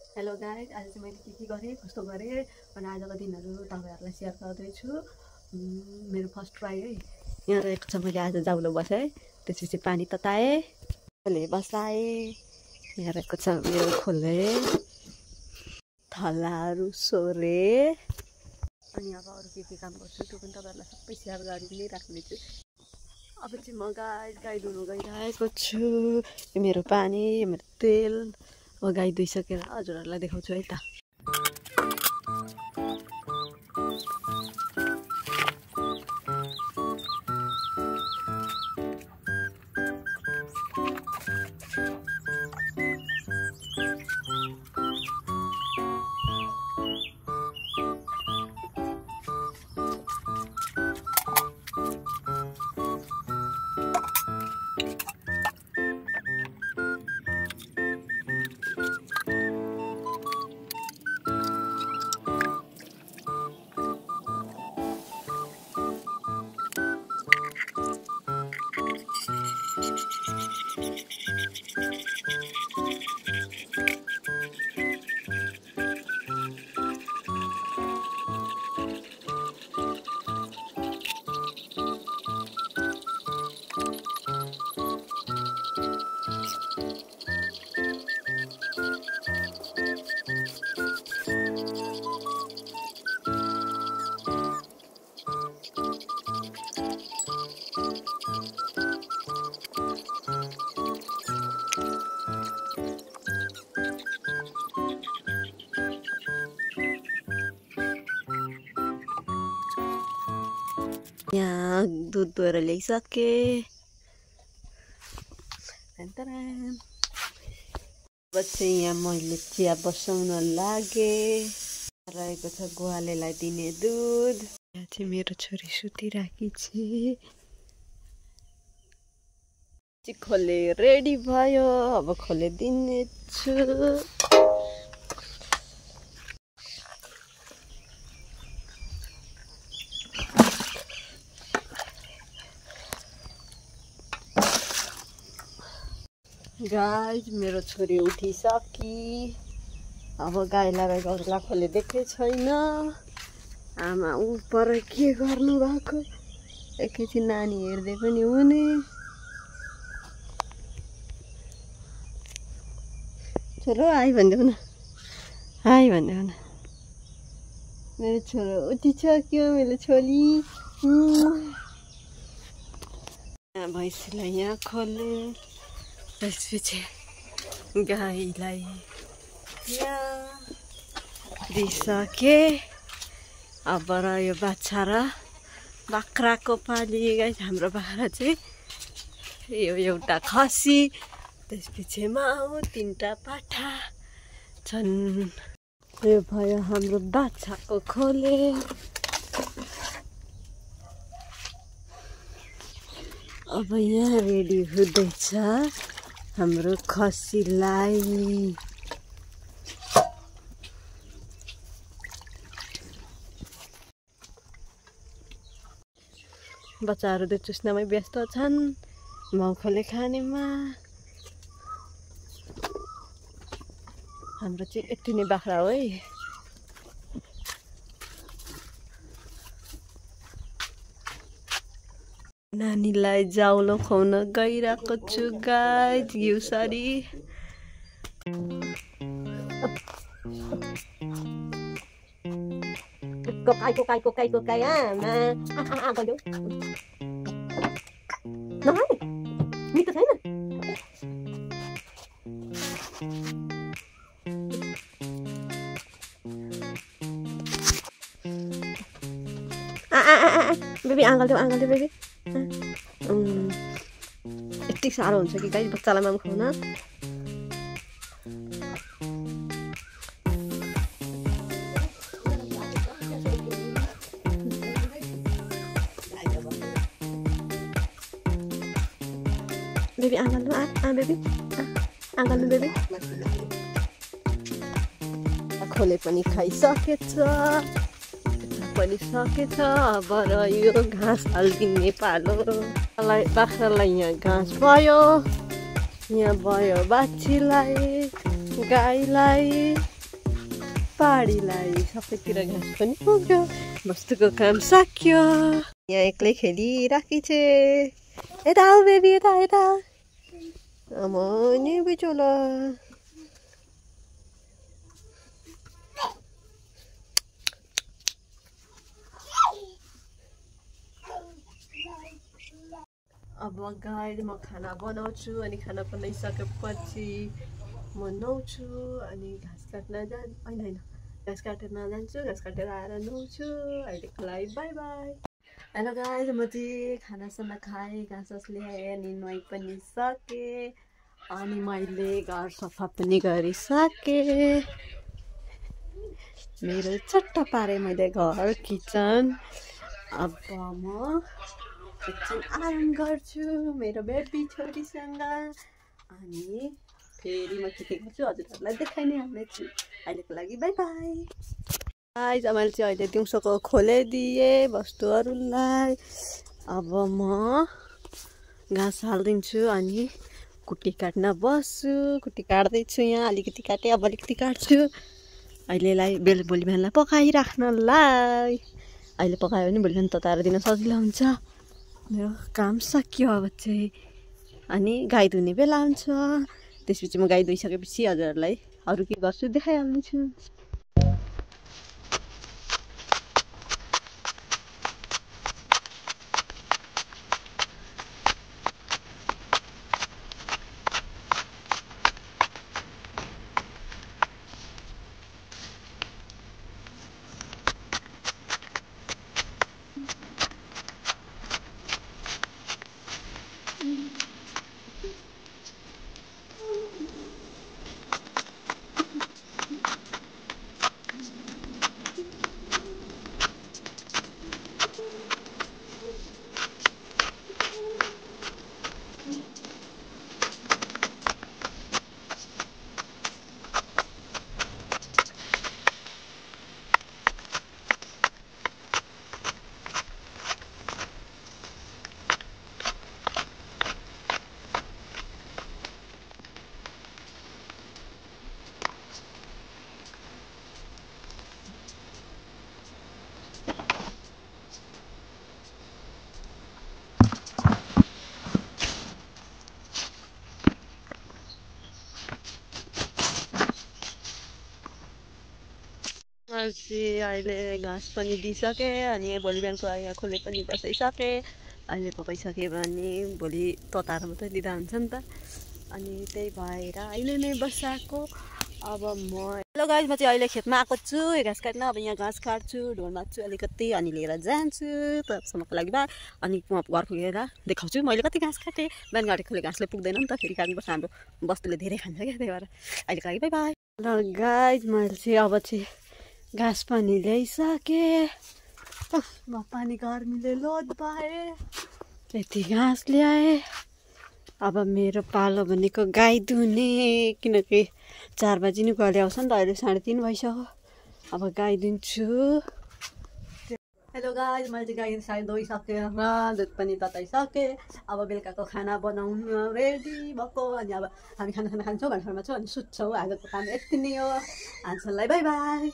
Hello guys, आज चाहिँ मैले के गरेँ कस्तो गरेँ अनि आजको दिनहरू तपाईँहरूलाई सेयर गर्दैछु। मेरो फर्स्ट ट्राई है। यहाँ रहेको छ, मैले आज जाउलो बसाएँ, त्यसपछि पानी तताएँ, खोले बसाएँ। यहाँ रहेको छ मेरो खोले, थलाहरू सोरे अनि अब अरू के काम गर्छु त्यो पनि तपाईँहरूलाई सबै सेयर गरि नै राख्नेछु। अब चाहिँ म गाई धुनु गइरहेको छु। यो मेरो पानी, यो मेरो तेल। अब गाई धुइसकेर हजुरहरूलाई देखाउँछु है त। यहाँ दुध दुहेर ल्याइसकेँ। अब चाहिँ यहाँ मैले चिया बसाउन लागेँ। रहेको छ गुवालेलाई दिने दुध। यहाँ चाहिँ मेरो छोरी सुतिराखी छ। खोले रेडी भयो, अब खोले दिनेछु। गाइज मेरो छोरी उठिसकी। अब गाईलाई गजला खोले देखे छैन। आमा ऊ पर के गर्नु भएको, एकैछिन नानी हेर्दै पनि हुने। छोरो आइ भन्देऊ न, आइ भन्देऊ न। मेरो छोरो उठिसक्यो, मेरो छोरी। भैँसीलाई यहाँ खोले, त्यसपछि गाईलाई यहाँ दिइसके। अब यो बाछा र बाख्राको पाली। गाई हाम्रो बाख्रा चाहिँ यो एउटा खसी, त्यसपछि माउ, 3टा पाठा छन्। यो भयो हाम्रो बाछाको खोले। अब यहाँ रेडी हुँदैछ हाम्रो खसीलाई। बच्चाहरू दुध चुस्नमै व्यस्त छन्, माउ खोले खानेमा। हाम्रो चाहिँ यति नै बाख्रा हो है। नानीलाई जाउलो खुवाउन गइरहेको छु गाइज, घिउसरी। कोकाई आमा गल्यो मिठो छैन। बेबी आँगल देऊ बेबी। यति साह्रो हुन्छ कि गाई बच्चालाई माम खुवाउन। बेबी आँगल दो, बेबी आँगल दो बेबी। खोले पनि खाइसकेछ, पनि सकेछ। अब यो घाँस हालिदिने पालो। बाख्रालाई यहाँ घाँस भयो, यहाँ भयो बाछीलाई, गाईलाई। पहाडीलाई सबैतिर घाँस पनि पुग्यो, बस्तुको काम सकियो। यहाँ एक्लै खेलिराखी छे। यता आऊ बेबी, यता यता आमानी बिचोला। अब गाइड म खाना बनाउँछु अनि खाना बनाइसकेपछि म नुहाउँछु अनि घाँस काट्न होइन घाँस काटेर जान्छु, घाँस काटेर आएर नुहाउँछु। अहिलेको लागि बाई बाई। हेलो गाइज, म चाहिँ खानासाना खाएँ, घाँस ल्याएँ अनि नुहाइ पनि सकेँ अनि मैले घर सफा पनि गरिसकेँ। मेरो चट्ट पारेँ मैले घर किचन। अब म एकछिन आराम गर्छु मेरो बेबी छोरीसँग अनि फेरि म के गर्छु हजुरहरूलाई देखाइ नै हाल्नेछु। अहिलेको लागि बाई बाई। गाइज, मैले चाहिँ अहिले दिउँसोको खोलिदिएँ वस्तुहरूलाई। अब म घाँस हालिदिन्छु अनि कुटी काट्न बस्छु। कुटी काट्दैछु, यहाँ अलिकति काटेँ, अब अलिकति काट्छु अहिलेलाई भोलि बिहानलाई पकाइराख्नलाई। अहिले पकायो भने भोलि बिहान तताएर दिन सजिलो हुन्छ। मेरो काम सकियो अब चाहिँ अनि गाई धुने बेला हुन्छ। त्यसपछि म गाई धोइसकेपछि हजुरहरूलाई अरू के गर्छु देखाइहाल्नेछु। अहिले घाँस पनि दिइसकेँ अनि भोलि बिहानको यहाँ खोले पनि बसाइसकेँ। अहिले पकाइसक्यो भने भोलि तताएर मात्रै दिँदा हुन्छ नि त, अनि त्यही भएर अहिले नै बसाएको। अब म हेलो गाइज, म चाहिँ अहिले खेतमा आएको छु घाँस काट्न। अब यहाँ घाँस काट्छु, ढोल माग्छु अलिकति अनि लिएर जान्छु तबसम्मको लागि बाई। अनि म घर पुगेर देखाउँछु मैले कति घाँस काटेँ। बिहान काटेकोले घाँसले पुग्दैन नि त, फेरि काट्नुपर्छ, हाम्रो बस्तुले धेरै खान्छ क्या, त्यही भएर अहिलेको लागि बाई बाई। ल गाइज, मैले चाहिँ अब चाहिँ घाँस पनि ल्याइसकेँ। म पानी गर्मीले लोड पाएँ, यति घाँस ल्याएँ। अब मेरो पालो भनेको गाई धुने, किनकि 4 बजी नै गले आउँछ नि त, अहिले 3:30 भइसक्यो। अब गाई दुन्छु। हेलो गाइज, मैले चाहिँ गाई साइड धोइसकेर दुध पनि तताइसकेँ। अब बेलुकाको खाना बनाउनु रेडी भएको अनि अब हामी खाना खान्छौँ, भान्सामा छौँ अनि सुत्छौँ। आजको काम यति नै हो। आजलाई बाई बाई।